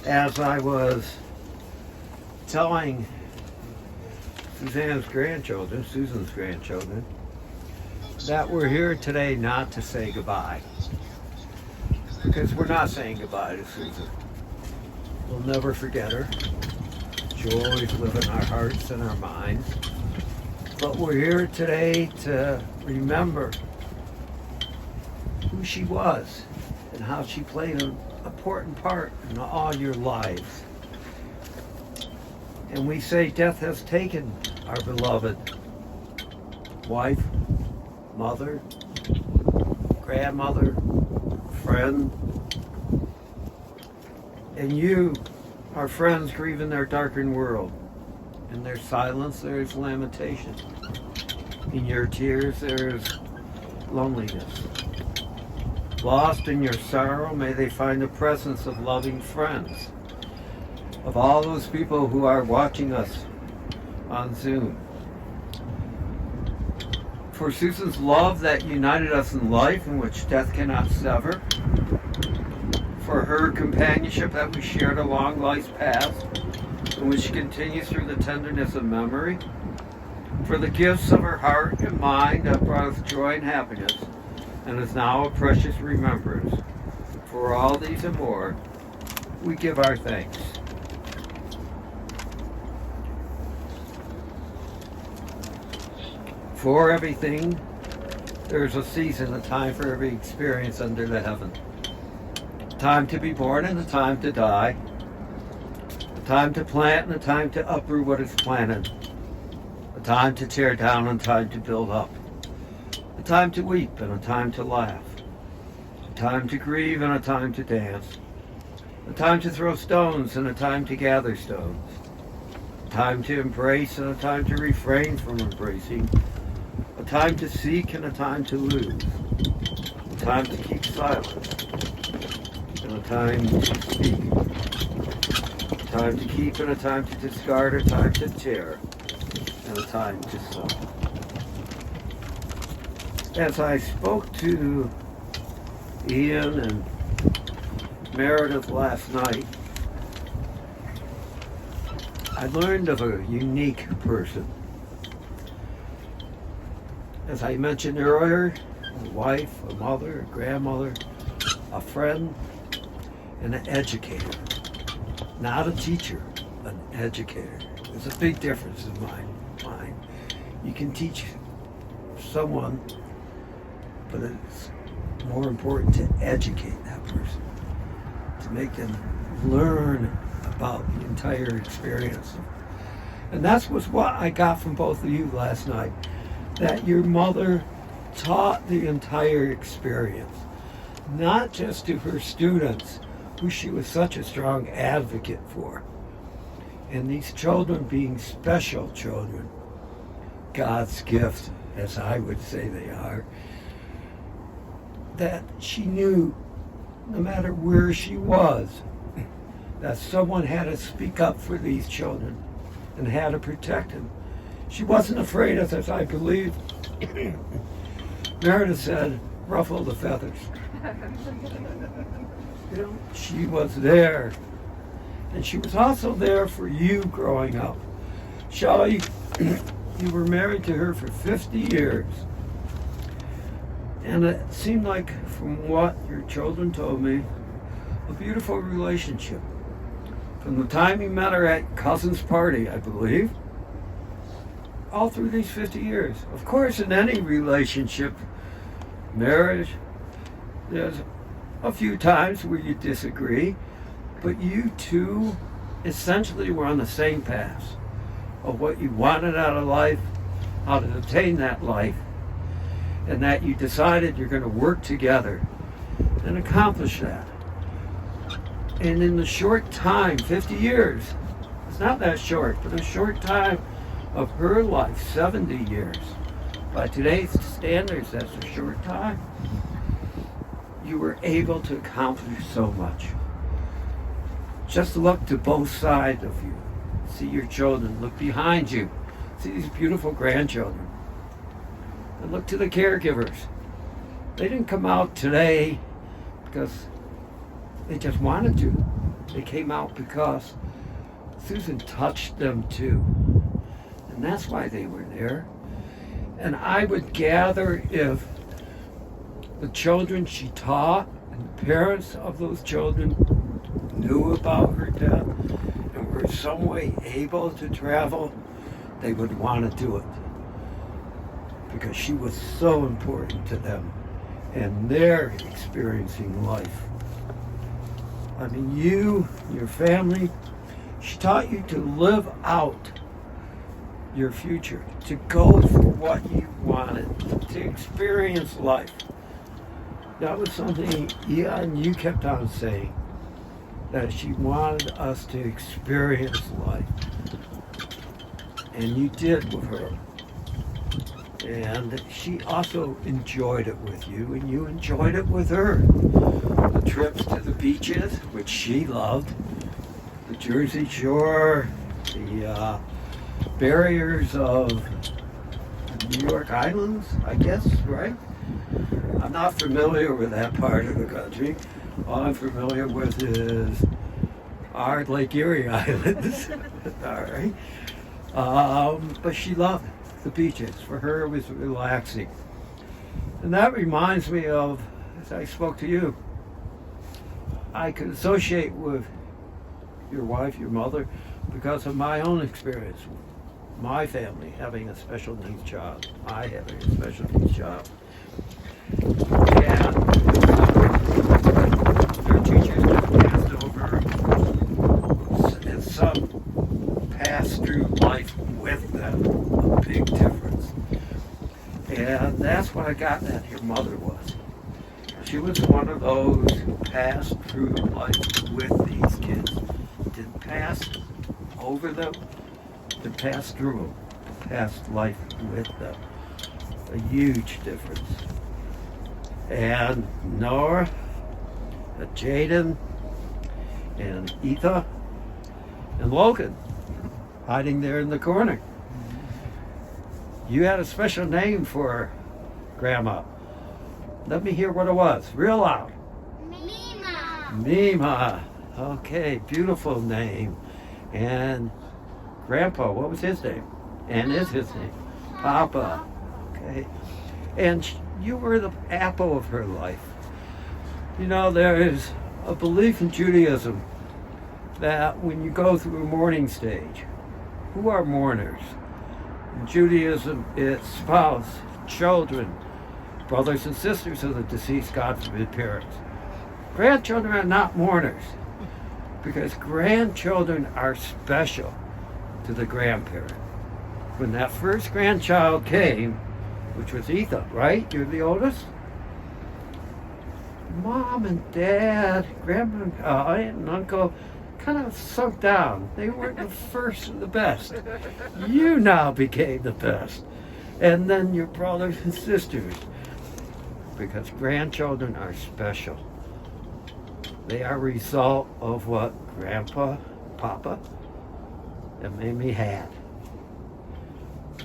As I was telling Susan's grandchildren, Susan's grandchildren, that we're here today not to say goodbye. Because we're not saying goodbye to Susan. We'll never forget her. She'll always live in our hearts and our minds. But we're here today to remember who she was and how she played an important part in all your lives. And we say death has taken our beloved wife, mother, grandmother, friend, and you, our friends, grieve in their darkened world. In their silence, there is lamentation. In your tears, there is loneliness. Lost in your sorrow, may they find the presence of loving friends, of all those people who are watching us on Zoom. For Susan's love that united us in life, in which death cannot sever. For her companionship that we shared along life's path, in which continues through the tenderness of memory. For the gifts of her heart and mind that brought us joy and happiness, and is now a precious remembrance. For all these and more, we give our thanks. For everything, there's a season, a time for every experience under the heaven. A time to be born and a time to die. A time to plant and a time to uproot what is planted. A time to tear down and a time to build up. A time to weep and a time to laugh. A time to grieve and a time to dance. A time to throw stones and a time to gather stones. A time to embrace and a time to refrain from embracing. A time to seek and a time to lose. A time to keep silent and a time to speak. A time to keep and a time to discard, a time to tear and a time to sow. As I spoke to Ian and Meredith last night, I learned of a unique person. As I mentioned earlier, a wife, a mother, a grandmother, a friend, and an educator. Not a teacher, an educator. There's a big difference in mine. You can teach someone, but it's more important to educate that person, to make them learn about the entire experience. And that's what I got from both of you last night, that your mother taught the entire experience, not just to her students, who she was such a strong advocate for, and these children being special children, God's gift, as I would say they are, that she knew no matter where she was, that someone had to speak up for these children and had to protect them. She wasn't afraid of, as I believe Meredith said, ruffle the feathers. She was there. And she was also there for you growing up. Shelley, you were married to her for 50 years. And it seemed like, from what your children told me, a beautiful relationship. From the time you met her at cousin's party, I believe, all through these 50 years. Of course, in any relationship, marriage, there's a few times where you disagree, but you two essentially were on the same path of what you wanted out of life, how to obtain that life, and that you decided you're going to work together and accomplish that. And in the short time, 50 years, it's not that short, but a short time of her life, 70 years, by today's standards, that's a short time, you were able to accomplish so much. Just look to both sides of you. See your children. Look behind you. See these beautiful grandchildren. And look to the caregivers. They didn't come out today because they just wanted to. They came out because Susan touched them too. And that's why they were there. And I would gather if the children she taught and the parents of those children knew about her death and were some way able to travel, they would want to do it. Because she was so important to them and their experiencing life. I mean, you, your family, she taught you to live out your future, to go for what you wanted, to experience life. That was something you kept on saying, that she wanted us to experience life. And you did with her. And she also enjoyed it with you, and you enjoyed it with her. The trips to the beaches, which she loved, the Jersey Shore, the barriers of New York Islands, I guess, right? I'm not familiar with that part of the country. All I'm familiar with is our Lake Erie Islands. All right. But she loved the beaches. For her, it was relaxing. And that reminds me of, as I spoke to you, I could associate with your wife, your mother, because of my own experience. My family having a special needs child. I having a special needs child. And their teachers passed over, and some passed through life with them. A big difference. And that's what I got that your mother was. She was one of those who passed through life with these kids. Didn't pass over them, but passed through them. Passed life with them. A huge difference. And Noah, Jaden, and Etha, and Logan, hiding there in the corner. You had a special name for Grandma. Let me hear what it was, real loud. Mima. Mima. Okay, beautiful name. And Grandpa, what was his name? And is his name? Papa. Okay. And you were the apple of her life. You know, there is a belief in Judaism that when you go through a mourning stage, who are mourners? In Judaism, it's spouse, children, brothers and sisters of the deceased, God forbid, parents. Grandchildren are not mourners because grandchildren are special to the grandparent. When that first grandchild came, which was Etha, right? You're the oldest? Mom and Dad, Grandma, aunt and uncle kind of sunk down. They weren't the first and the best. You now became the best. And then your brothers and sisters. Because grandchildren are special. They are a result of what Grandpa, Papa, and Mimi had.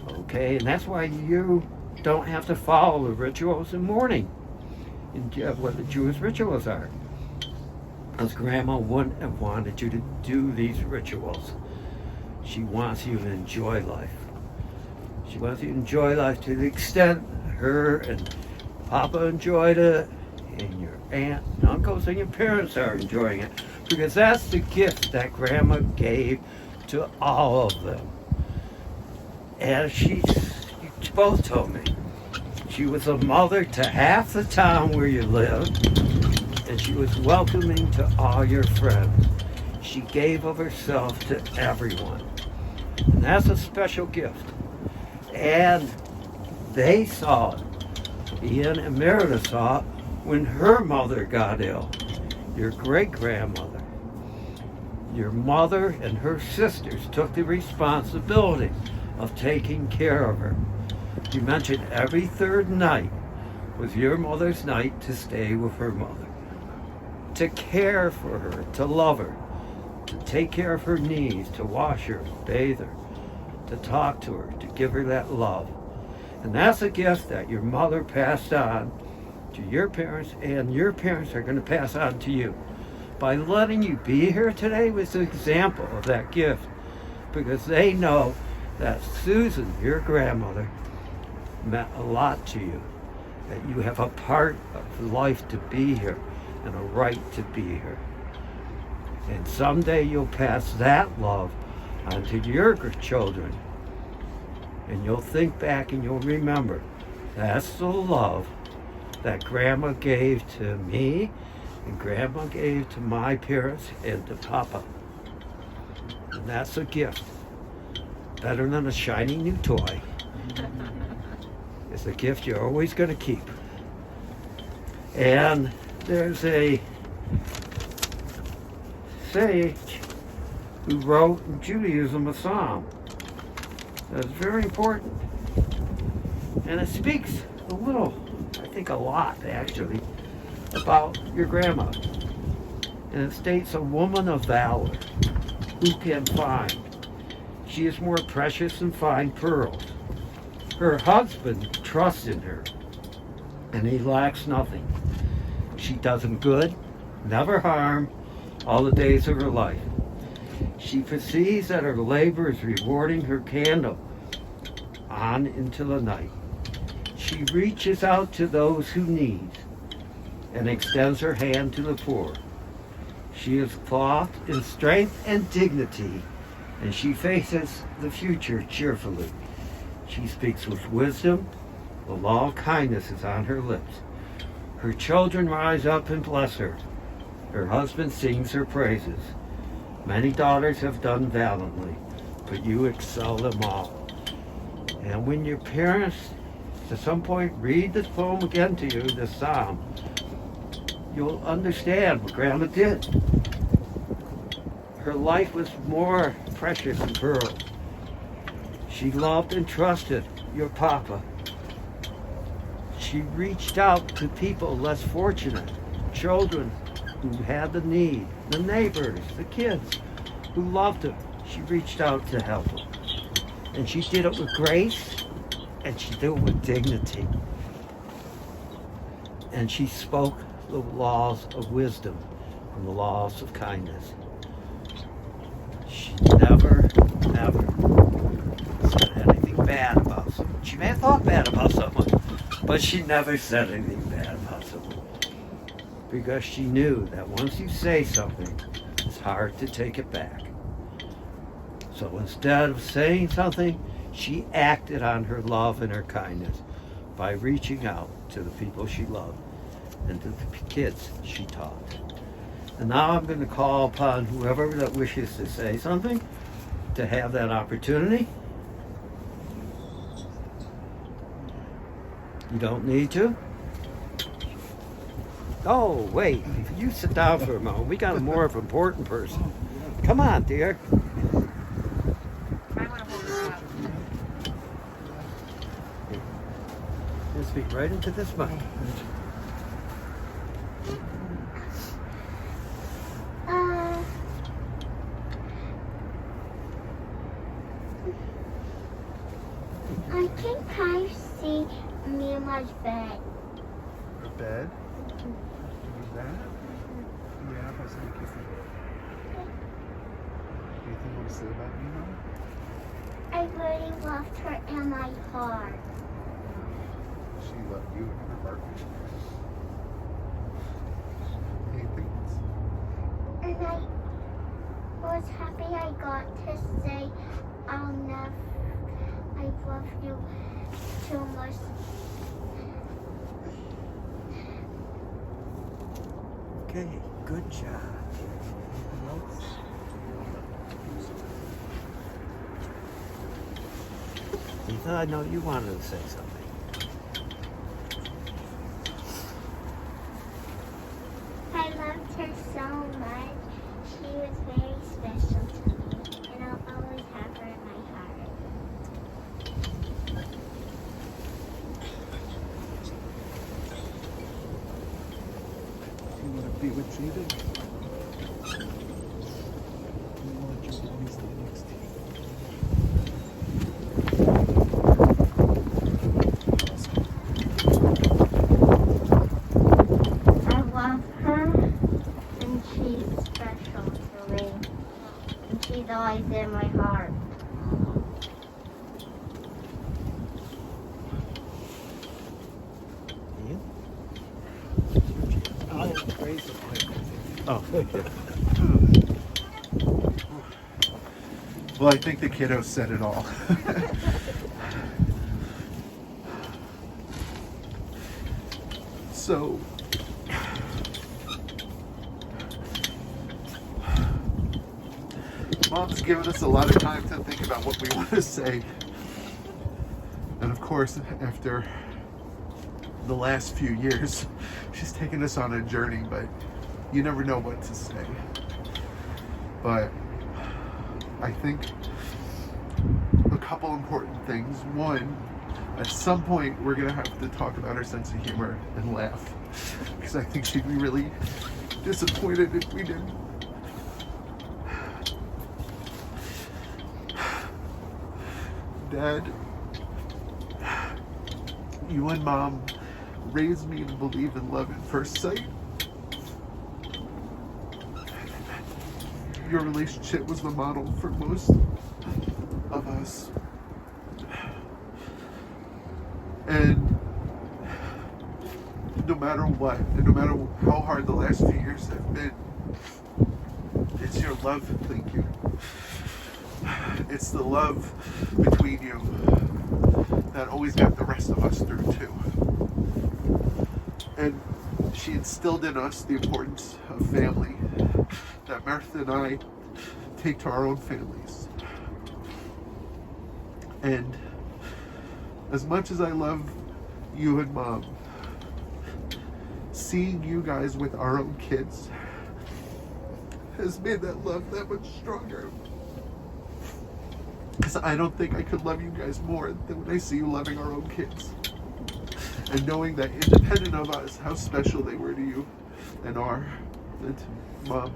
Okay, and that's why you don't have to follow the rituals in mourning, in what the Jewish rituals are. Because Grandma wouldn't have wanted you to do these rituals. She wants you to enjoy life. She wants you to enjoy life to the extent her and Papa enjoyed it, and your aunt and uncles and your parents are enjoying it. Because that's the gift that Grandma gave to all of them. And you both told me, she was a mother to half the town where you lived, and she was welcoming to all your friends. She gave of herself to everyone. And that's a special gift. And they saw it. Ian and Meredith saw it when her mother got ill. Your great-grandmother. Your mother and her sisters took the responsibility of taking care of her. You mentioned every third night was your mother's night to stay with her mother. To care for her, to love her, to take care of her needs, to wash her, bathe her, to talk to her, to give her that love. And that's a gift that your mother passed on to your parents, and your parents are going to pass on to you. by letting you be here today was an example of that gift, because they know that Susan, your grandmother, meant a lot to you, that you have a part of life to be here and a right to be here. And someday you'll pass that love on to your children, and you'll think back and you'll remember, that's the love that Grandma gave to me and Grandma gave to my parents and to Papa. And that's a gift. Better than a shiny new toy. It's a gift you're always going to keep. And there's a sage who wrote in Judaism a psalm that's very important. And it speaks a little, I think a lot actually, about your grandma. And it states, a woman of valor, who can find? She is more precious than fine pearls. Her husband trusts in her, and he lacks nothing. She does him good, never harm, all the days of her life. She perceives that her labor is rewarding her candle on into the night. She reaches out to those who need and extends her hand to the poor. She is clothed in strength and dignity, and she faces the future cheerfully. She speaks with wisdom. The law of kindness is on her lips. Her children rise up and bless her. Her husband sings her praises. Many daughters have done valiantly, but you excel them all. And when your parents, at some point, read this poem again to you, this psalm, you'll understand what Grandma did. Her life was more precious than pearls. She loved and trusted your Papa. She reached out to people less fortunate, children who had the need, the neighbors, the kids who loved her. She reached out to help them. And she did it with grace, and she did it with dignity. And she spoke the laws of wisdom and the laws of kindness. She never said anything bad about someone. She may have thought bad about someone, but she never said anything bad about someone. Because she knew that once you say something, it's hard to take it back. So instead of saying something, she acted on her love and her kindness by reaching out to the people she loved and to the kids she taught. And now I'm going to call upon whoever that wishes to say something to have that opportunity. You don't need to. Oh, wait. You sit down for a moment. We got a more important person. Come on, dear. Just speak right into this mic. I think I see Mama's bed. Her bed? Is that? Yeah, that's what you think. Anything you want to say about Mima? I really loved her in my heart. She loved you in her heart. Anything else? And I was happy I got to say I love you so much. Okay, good job. Anything else? Ethan, I know you wanted to say something. I loved her so much. She was very special to me, and I'll always have her in my heart. You want to be with Judith? You want Judith to stay next to you? she's always in my heart. Oh, thank you. Well, I think the kiddo said it all. So, Mom's given us a lot of time to think about what we want to say. And of course, after the last few years, she's taken us on a journey, but you never know what to say. But I think a couple important things. One, at some point we're going to have to talk about her sense of humor and laugh, because I think she'd be really disappointed if we didn't. Dad, you and Mom raised me to believe in love at first sight. Your relationship was the model for most of us. And no matter what, and no matter how hard the last few years have been, it's your love, thank you. It's the love between you that always got the rest of us through too. And she instilled in us the importance of family that Martha and I take to our own families. And as much as I love you and Mom, seeing you guys with our own kids has made that love that much stronger. Because I don't think I could love you guys more than when I see you loving our own kids. And knowing that independent of us, how special they were to you and are, and to Mom.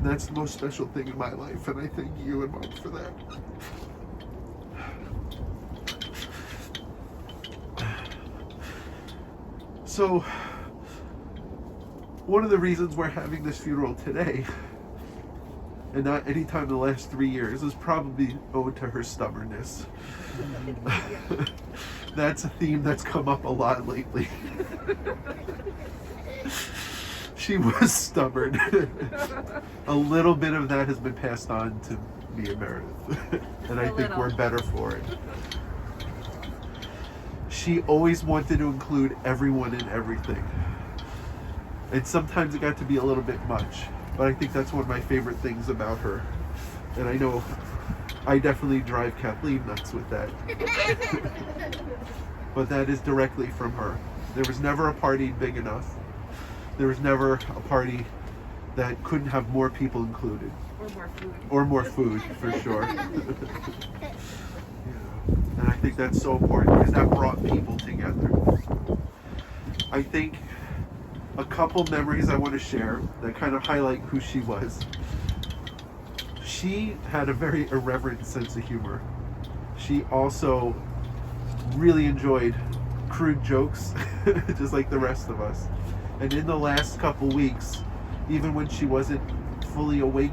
That's the most special thing in my life, and I thank you and Mom for that. So, one of the reasons we're having this funeral today, and not any time in the last 3 years, is probably owed to her stubbornness. That's a theme that's come up a lot lately. She was stubborn. A little bit of that has been passed on to me and Meredith, and I think we're better for it. She always wanted to include everyone in everything. And sometimes it got to be a little bit much, but I think that's one of my favorite things about her. And I know I definitely drive Kathleen nuts with that. But that is directly from her. There was never a party big enough. There was never a party that couldn't have more people included. Or more food. Or more food, for sure. And I think that's so important because that brought people together. I think a couple memories I want to share that kind of highlight who she was. She had a very irreverent sense of humor. She also really enjoyed crude jokes, just like the rest of us. And in the last couple weeks, even when she wasn't fully awake,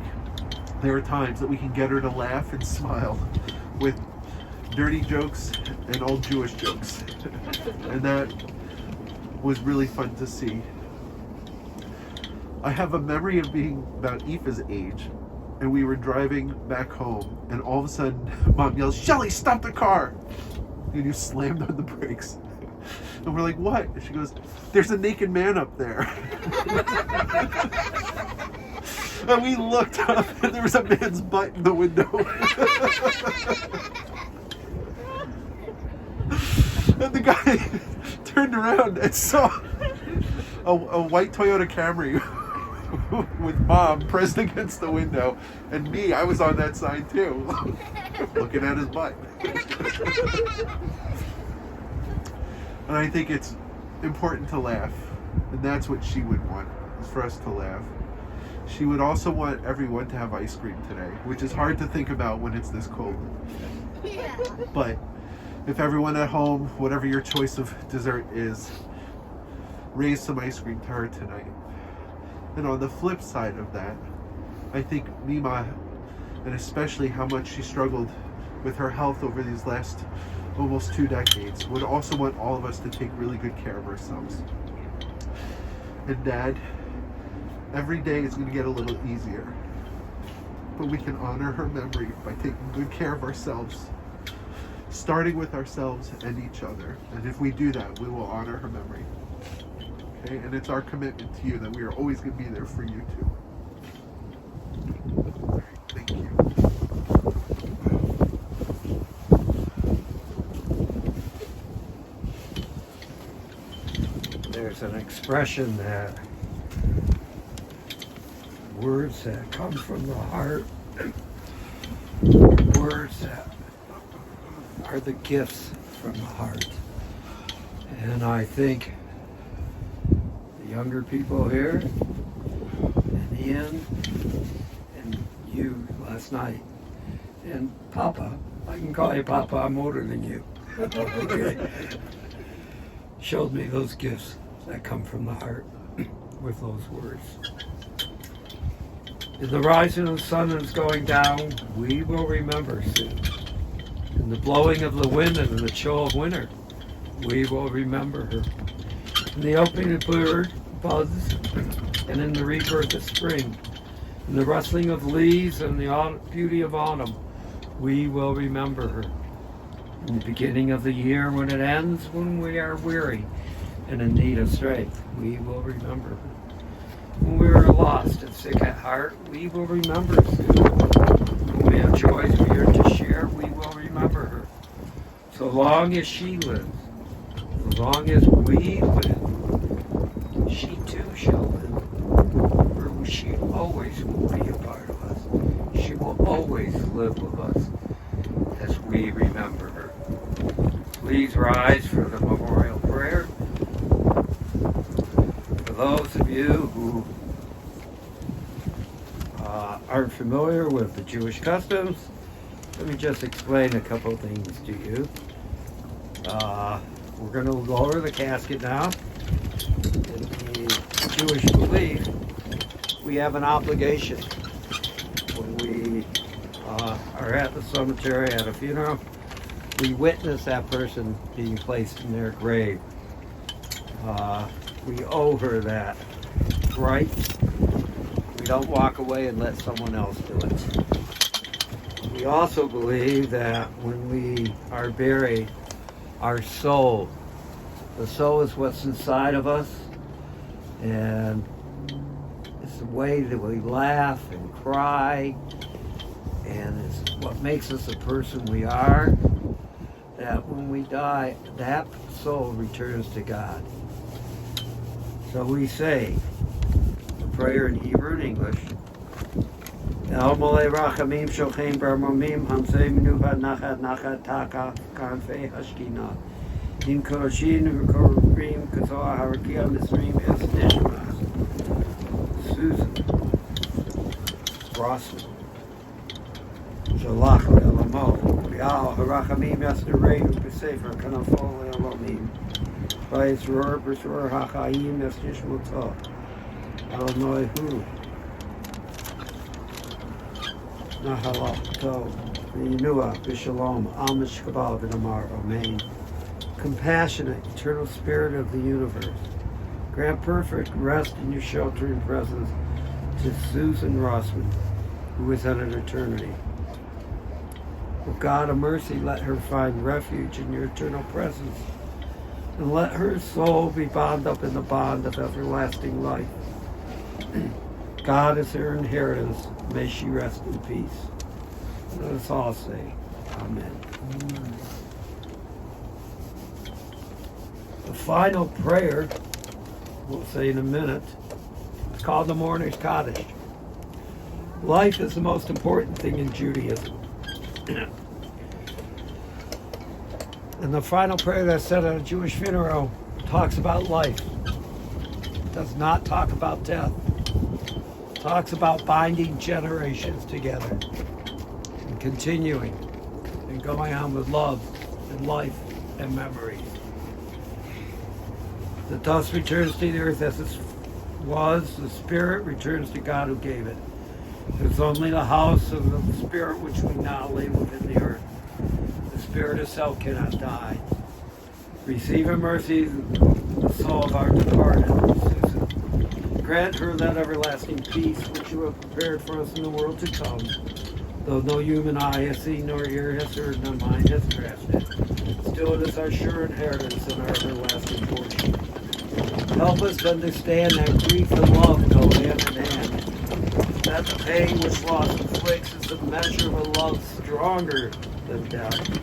there are times that we can get her to laugh and smile with dirty jokes and old Jewish jokes. And that was really fun to see. I have a memory of being about Aoife's age, and we were driving back home, and all of a sudden, Mom yells, "Shelly, stop the car!" And you slammed on the brakes. And we're like, "What?" And she goes, "There's a naked man up there." And we looked up, and there was a man's butt in the window. And the guy turned around and saw a white Toyota Camry with Mom pressed against the window, and me, I was on that side too, looking at his butt. And I think it's important to laugh, and that's what she would want, is for us to laugh. She would also want everyone to have ice cream today, which is hard to think about when it's this cold. Yeah. But if everyone at home, whatever your choice of dessert is, raise some ice cream to her tonight. And on the flip side of that, I think Mima, and especially how much she struggled with her health over these last almost 2 decades, would also want all of us to take really good care of ourselves. And Dad, every day is going to get a little easier, but we can honor her memory by taking good care of ourselves, starting with ourselves and each other. And if we do that, we will honor her memory. Okay? And it's our commitment to you that we are always going to be there for you too. All right, thank you. There's an expression that words that come from the heart, words that are the gifts from the heart. And I think the younger people here, and Ian, and you last night, and Papa, I can call you Papa, I'm older than you, okay, showed me those gifts that come from the heart with those words. In the rising of the sun and it's going down, we will remember soon. In the blowing of the wind and in the chill of winter, we will remember her. In the opening of bird buds and in the rebirth of spring, in the rustling of leaves and the beauty of autumn, we will remember her. In the beginning of the year when it ends, when we are weary and in need of strength, we will remember her. When we are lost and sick at heart, we will remember soon. When we have joys we are to share, we will remember her. So long as she lives, as long as we live, she too shall live. For she always will be a part of us. She will always live with us as we remember her. Please rise for the memorial prayer. For those of you who aren't familiar with the Jewish customs, let me just explain a couple of things to you. We're going to lower the casket now. In the Jewish belief, we have an obligation when we are at the cemetery at a funeral. We witness that person being placed in their grave. We owe her that right. We don't walk away and let someone else do it. We also believe that when we are buried, our soul, the soul is what's inside of us, and it's the way that we laugh and cry, and it's what makes us the person we are, that when we die, that soul returns to God. So we say the prayer in Hebrew and English. El Molei Rachamim Shochein Bar Momim Hamzei Menuha Nachat Nachat Taka Kanfei Hashkina Im Koroshin V'Korim Kazoa Harakia Misrim Es Nishmas Susan Rossman Shalach Le'Elamo Rial Harachamim Yasnereinu B'Sefer Kanafol Le'Elamim V'Yisror B'Shor HaChaim Es Nishmoto El Noihu Nahalato, Renua, Bishalom, Amish Kabal, Vinamar, Amen. Compassionate, eternal spirit of the universe, grant perfect rest in your sheltering presence to Susan Rossman, who is at an eternity. O God of mercy, let her find refuge in your eternal presence, and let her soul be bound up in the bond of everlasting life. God is her inheritance. May she rest in peace. Let us all say, Amen. The final prayer, we'll say in a minute, is called the Mourner's Kaddish. Life is the most important thing in Judaism. And the final prayer that's said at a Jewish funeral talks about life. It does not talk about death. Talks about binding generations together and continuing and going on with love and life and memory. The dust returns to the earth as it was, the spirit returns to God who gave it. It's only the house of the spirit which we now lay within the earth. The spirit itself cannot die. Receive in mercy the soul of our departed Susan. Grant her that everlasting peace which you have prepared for us in the world to come, though no human eye has seen, nor ear has heard, nor mind has grasped it. Still it is our sure inheritance and our everlasting portion. Help us to understand that grief and love go hand in hand. That the pain which loss inflicts is a measure of a love stronger than death.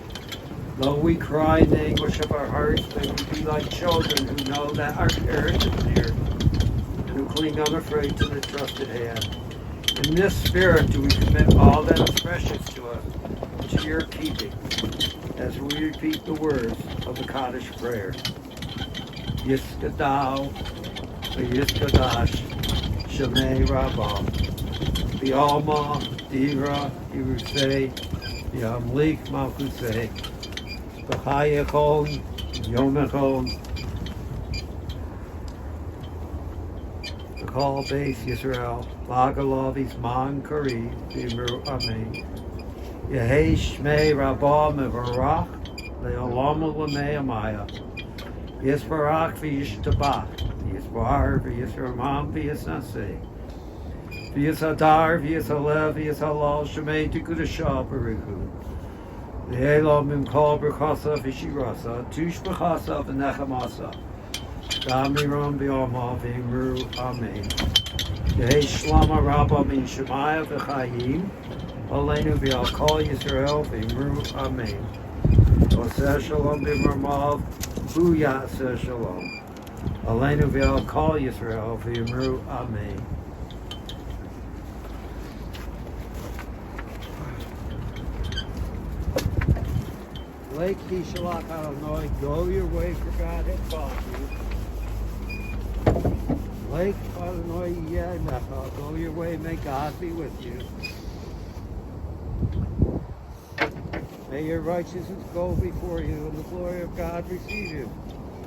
Though we cry in the anguish of our hearts, may we be like children who know that our parent is near, and who cling unafraid to the trusted hand. In this spirit do we commit all that is precious to us to your keeping, as we repeat the words of the Kaddish prayer. Yiskadal, Yiskadash, Shemei Rabbah, B'alma, Dira, Yerusei, Yamlik Malkusei, B'chayachon, Yomachon, B'chol Beis Yisrael, Lagalov Isman Kari, B'imru Amen. Yehei Shmei Rabbah Mevarach, Le'olam L'mei Amaya, Yisbarach V'yishtabach, Yisbar V'yisramam V'yisnaseh, V'yisadar V'yisalev V'yisalal Shemei Tikudashah Baruchu, V'yelom Mimkol Berchasa V'shirasa, Tush B'chasa V'nechamasa, Damiram V'yoma V'imru Amen. Yehei Shlama Rabba Min Shemaya V'chayim, Aleinu V'al Kol Yisrael V'imru Amen. Oseh Shalom B'mamav, Booyah Aseh Shalom. Aleinu V'al Kol Yisrael V'imru Amen. Lake Kishalach Adonai, go your way, for God has called you. Lake Adonai Yemecha, go your way, may God be with you. May your righteousness go before you, and the glory of God receive you,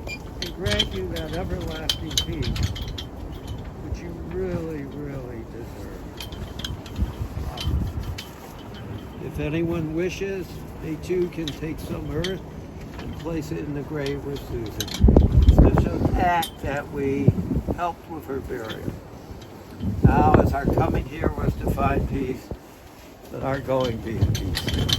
and grant you that everlasting peace, which you really, really deserve. If anyone wishes, they too can take some earth and place it in the grave with Susan. Such an act that we helped with her burial. Now, as our coming here was to find peace, let our going be in peace.